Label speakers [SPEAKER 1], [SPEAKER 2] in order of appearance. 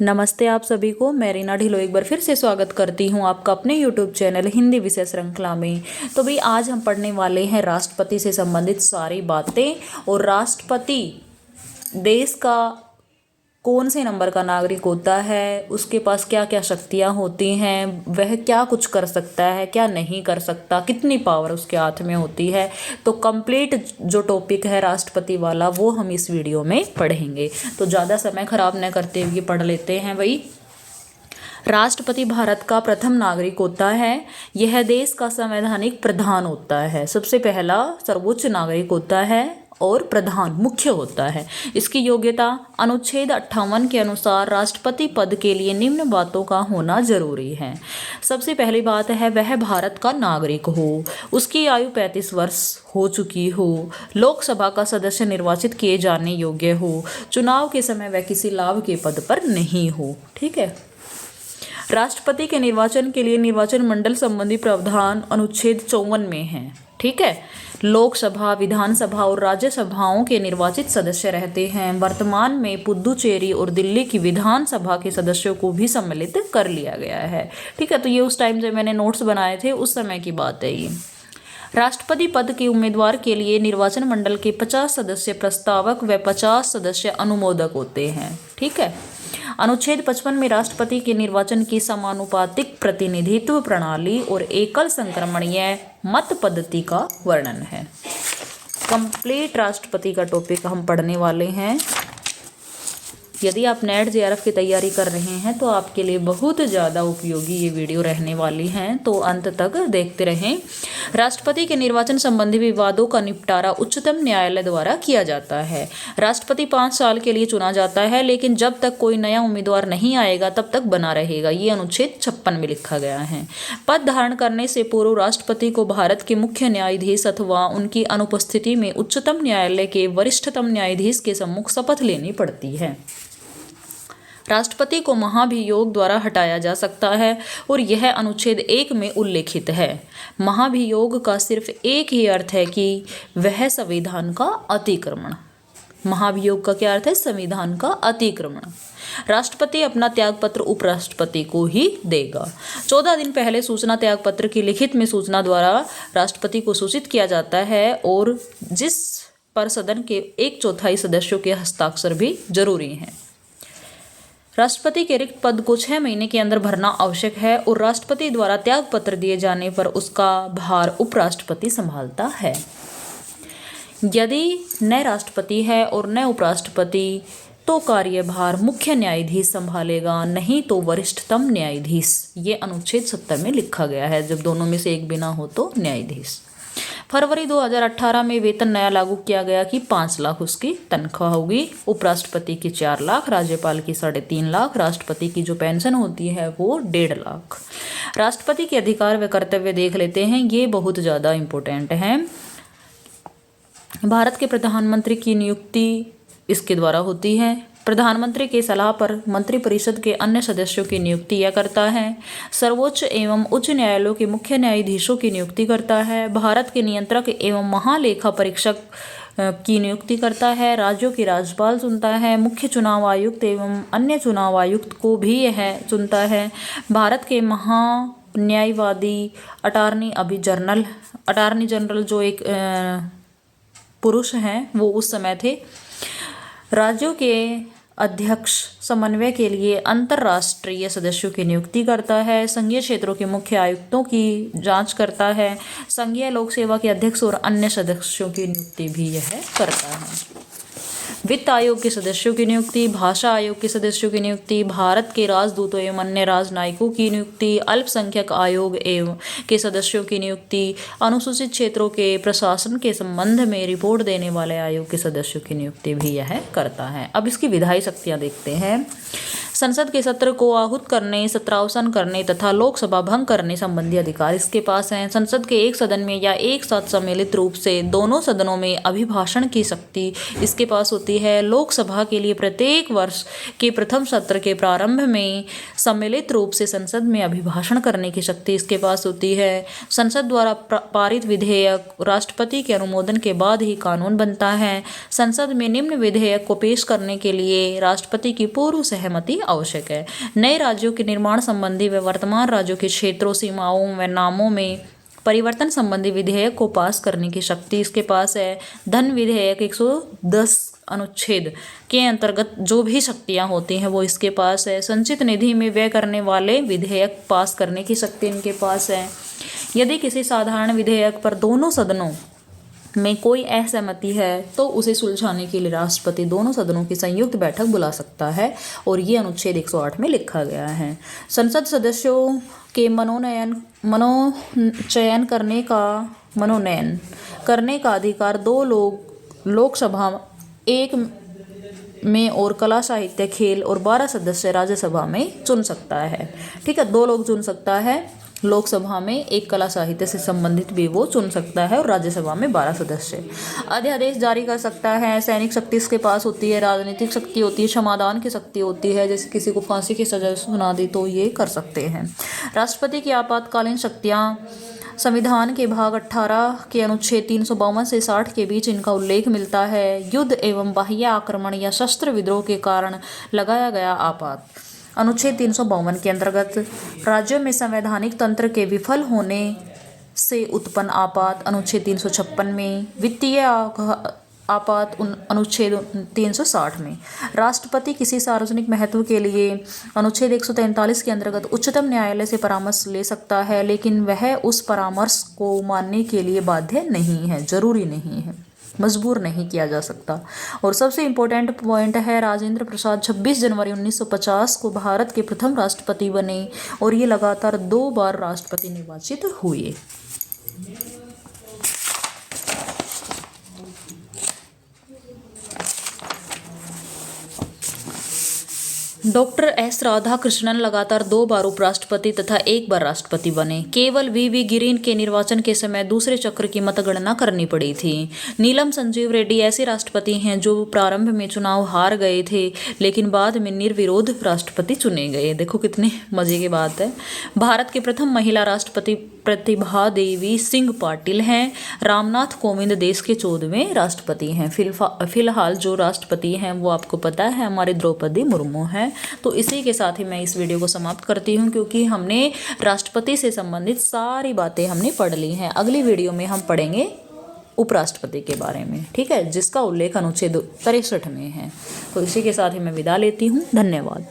[SPEAKER 1] नमस्ते आप सभी को। मैं रीना ढिलो एक बार फिर से स्वागत करती हूं आपका अपने YouTube चैनल हिंदी विषय श्रृंखला में। तो भाई आज हम पढ़ने वाले हैं राष्ट्रपति से संबंधित सारी बातें। और राष्ट्रपति देश का कौन से नंबर का नागरिक होता है, उसके पास क्या क्या शक्तियां होती हैं, वह क्या कुछ कर सकता है, क्या नहीं कर सकता, कितनी पावर उसके हाथ में होती है। तो कंप्लीट जो टॉपिक है राष्ट्रपति वाला वो हम इस वीडियो में पढ़ेंगे। तो ज़्यादा समय खराब न करते हुए पढ़ लेते हैं भाई। राष्ट्रपति भारत का प्रथम नागरिक होता है। यह देश का संवैधानिक प्रधान होता है। सबसे पहला सर्वोच्च नागरिक होता है और प्रधान मुख्य होता है। इसकी योग्यता अनुच्छेद 58 के अनुसार राष्ट्रपति पद के लिए निम्न बातों का होना जरूरी है। सबसे पहली बात है वह भारत का नागरिक हो, उसकी आयु 35 वर्ष हो चुकी हो, लोकसभा का सदस्य निर्वाचित किए जाने योग्य हो, चुनाव के समय वह किसी लाभ के पद पर नहीं हो। ठीक है। राष्ट्रपति के निर्वाचन के लिए निर्वाचन मंडल संबंधी प्रावधान अनुच्छेद 54 में है। ठीक है। लोकसभा, विधानसभा और राज्यसभाओं के निर्वाचित सदस्य रहते हैं। वर्तमान में पुदुचेरी और दिल्ली की विधानसभा के सदस्यों को भी सम्मिलित कर लिया गया है। ठीक है। तो ये उस टाइम जब मैंने नोट्स बनाए थे उस समय की बात है ये। राष्ट्रपति पद के उम्मीदवार के लिए निर्वाचन मंडल के 50 सदस्य प्रस्तावक व 50 सदस्य अनुमोदक होते हैं। ठीक है। अनुच्छेद 55 में राष्ट्रपति के निर्वाचन की समानुपातिक प्रतिनिधित्व प्रणाली और एकल संक्रमणीय मत पद्धति का वर्णन है। कंप्लीट राष्ट्रपति का टॉपिक हम पढ़ने वाले हैं। यदि आप नेट जेआरएफ की तैयारी कर रहे हैं तो आपके लिए बहुत ज़्यादा उपयोगी ये वीडियो रहने वाली हैं, तो अंत तक देखते रहें। राष्ट्रपति के निर्वाचन संबंधी विवादों का निपटारा उच्चतम न्यायालय द्वारा किया जाता है। राष्ट्रपति 5 साल के लिए चुना जाता है, लेकिन जब तक कोई नया उम्मीदवार नहीं आएगा तब तक बना रहेगा। ये अनुच्छेद 56 में लिखा गया है। पद धारण करने से पूर्व राष्ट्रपति को भारत के मुख्य न्यायाधीश अथवा उनकी अनुपस्थिति में उच्चतम न्यायालय के वरिष्ठतम न्यायाधीश के सम्मुख शपथ लेनी पड़ती है। राष्ट्रपति को महाभियोग द्वारा हटाया जा सकता है और यह अनुच्छेद 1 में उल्लेखित है। महाभियोग का सिर्फ एक ही अर्थ है कि वह संविधान का अतिक्रमण। महाभियोग का क्या अर्थ है? संविधान का अतिक्रमण। राष्ट्रपति अपना त्यागपत्र उपराष्ट्रपति को ही देगा। 14 दिन पहले सूचना त्यागपत्र की लिखित में सूचना द्वारा राष्ट्रपति को सूचित किया जाता है और जिस पर सदन के 1/4 सदस्यों के हस्ताक्षर भी जरूरी हैं। राष्ट्रपति के रिक्त पद को 6 महीने के अंदर भरना आवश्यक है और राष्ट्रपति द्वारा त्यागपत्र दिए जाने पर उसका भार उपराष्ट्रपति संभालता है। यदि न राष्ट्रपति है और न उपराष्ट्रपति तो कार्यभार मुख्य न्यायाधीश संभालेगा, नहीं तो वरिष्ठतम न्यायाधीश। ये अनुच्छेद 70 में लिखा गया है। जब दोनों में से एक बिना हो तो न्यायाधीश। फरवरी 2018 में वेतन नया लागू किया गया कि 5 लाख उसकी तनख्वाह होगी। उपराष्ट्रपति की 4 लाख, राज्यपाल की 3.5 लाख, राष्ट्रपति की जो पेंशन होती है वो 1.5 लाख। राष्ट्रपति के अधिकार व कर्तव्य देख लेते हैं, ये बहुत ज़्यादा इम्पोर्टेंट हैं। भारत के प्रधानमंत्री की नियुक्ति इसके द्वारा होती है। प्रधानमंत्री के सलाह पर मंत्रिपरिषद के अन्य सदस्यों की नियुक्ति यह करता है। सर्वोच्च एवं उच्च न्यायालयों के मुख्य न्यायाधीशों की नियुक्ति करता है। भारत के नियंत्रक एवं महालेखा परीक्षक की नियुक्ति करता है। राज्यों की राज्यपाल चुनता है। मुख्य चुनाव आयुक्त एवं अन्य चुनाव आयुक्त को भी यह चुनता है। भारत के महान्यायवादी अटार्नी जनरल जो एक पुरुष हैं वो उस समय थे। राज्यों के अध्यक्ष समन्वय के लिए अंतर्राष्ट्रीय सदस्यों की नियुक्ति करता है। संघीय क्षेत्रों के मुख्य आयुक्तों की जांच करता है। संघीय लोक सेवा के अध्यक्ष और अन्य सदस्यों की नियुक्ति भी यह करता है। वित्त आयोग के सदस्यों की नियुक्ति, भाषा आयोग के सदस्यों की नियुक्ति, भारत के राजदूतों एवं अन्य राजनयिकों की नियुक्ति, अल्पसंख्यक आयोग एवं के सदस्यों की नियुक्ति, अनुसूचित क्षेत्रों के प्रशासन के संबंध में रिपोर्ट देने वाले आयोग के सदस्यों की नियुक्ति भी यह करता है। अब इसकी विधायी शक्तियां देखते हैं। संसद के सत्र को आहूत करने, सत्रावसान करने तथा लोकसभा भंग करने संबंधी अधिकार इसके पास हैं। संसद के एक सदन में या एक साथ सम्मिलित रूप से दोनों सदनों में अभिभाषण की शक्ति इसके पास होती है। लोकसभा के लिए प्रत्येक वर्ष के प्रथम सत्र के प्रारंभ में सम्मिलित रूप से संसद में अभिभाषण करने की शक्ति इसके पास होती है। संसद द्वारा पारित विधेयक राष्ट्रपति के अनुमोदन के बाद ही कानून बनता है। संसद में निम्न विधेयक को पेश करने के लिए राष्ट्रपति की पूर्व सहमति आवश्यक है। नए राज्यों के निर्माण संबंधी व वर्तमान राज्यों के क्षेत्रों, सीमाओं व नामों में परिवर्तन संबंधी विधेयक को पास करने की शक्ति इसके पास है। धन विधेयक 110 अनुच्छेद के अंतर्गत जो भी शक्तियां होती हैं वो इसके पास है। संचित निधि में व्यय करने वाले विधेयक पास करने की शक्ति इनके पास है। यदि किसी साधारण विधेयक पर दोनों सदनों में कोई असहमति है तो उसे सुलझाने के लिए राष्ट्रपति दोनों सदनों की संयुक्त बैठक बुला सकता है और ये अनुच्छेद 108 में लिखा गया है। संसद सदस्यों के मनोनयन करने का अधिकार दो लोकसभा एक में और कला, साहित्य, खेल और 12 सदस्य राज्यसभा में चुन सकता है। ठीक है, 2 लोग चुन सकता है लोकसभा में, एक कला साहित्य से संबंधित भी वो चुन सकता है और राज्यसभा में 12 सदस्य। अध्यादेश जारी कर सकता है। सैनिक शक्ति इसके पास होती है, राजनीतिक शक्ति होती है, क्षमादान की शक्ति होती है, जैसे किसी को फांसी की सजा सुना दी तो ये कर सकते हैं। राष्ट्रपति की आपातकालीन शक्तियाँ संविधान के भाग 18 के अनुच्छेद 352 से 60 के बीच इनका उल्लेख मिलता है। युद्ध एवं बाह्य आक्रमण या शस्त्र विद्रोह के कारण लगाया गया आपात अनुच्छेद 352 के अंतर्गत राज्यों में संवैधानिक तंत्र के विफल होने से उत्पन्न आपात अनुच्छेद 356 में, वित्तीय आपात अनुच्छेद 360 में। राष्ट्रपति किसी सार्वजनिक महत्व के लिए अनुच्छेद 143 के अंतर्गत उच्चतम न्यायालय से परामर्श ले सकता है, लेकिन वह उस परामर्श को मानने के लिए बाध्य नहीं है, जरूरी नहीं है, मजबूर नहीं किया जा सकता। और सबसे इम्पोर्टेंट पॉइंट है, राजेंद्र प्रसाद 26 जनवरी 1950 को भारत के प्रथम राष्ट्रपति बने और ये लगातार 2 बार राष्ट्रपति निर्वाचित हुए। डॉक्टर एस राधाकृष्णन लगातार 2 बार उपराष्ट्रपति तथा 1 बार राष्ट्रपति बने। केवल वी गिरीन के निर्वाचन के समय दूसरे चक्र की मतगणना करनी पड़ी थी। नीलम संजीव रेड्डी ऐसे राष्ट्रपति हैं जो प्रारंभ में चुनाव हार गए थे लेकिन बाद में निर्विरोध राष्ट्रपति चुने गए। देखो कितने मजे की बात है। भारत के प्रथम महिला राष्ट्रपति प्रतिभा देवी सिंह पाटिल हैं। रामनाथ कोविंद देश के 14वें राष्ट्रपति हैं। फिलहाल जो राष्ट्रपति हैं वो आपको पता है हमारे द्रौपदी मुर्मू हैं। तो इसी के साथ ही मैं इस वीडियो को समाप्त करती हूँ, क्योंकि हमने राष्ट्रपति से संबंधित सारी बातें हमने पढ़ ली हैं। अगली वीडियो में हम पढ़ेंगे उपराष्ट्रपति के बारे में, ठीक है, जिसका उल्लेख अनुच्छेद 63 में है। तो इसी के साथ ही मैं विदा लेती हूँ। धन्यवाद।